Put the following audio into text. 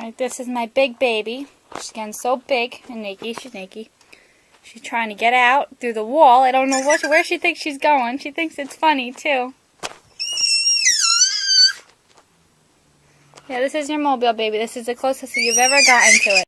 Alright, this is my big baby. She's getting so big and naked. She's naked. She's trying to get out through the wall. I don't know where she thinks she's going. She thinks it's funny, too. Yeah, this is your mobile, baby. This is the closest you've ever gotten to it.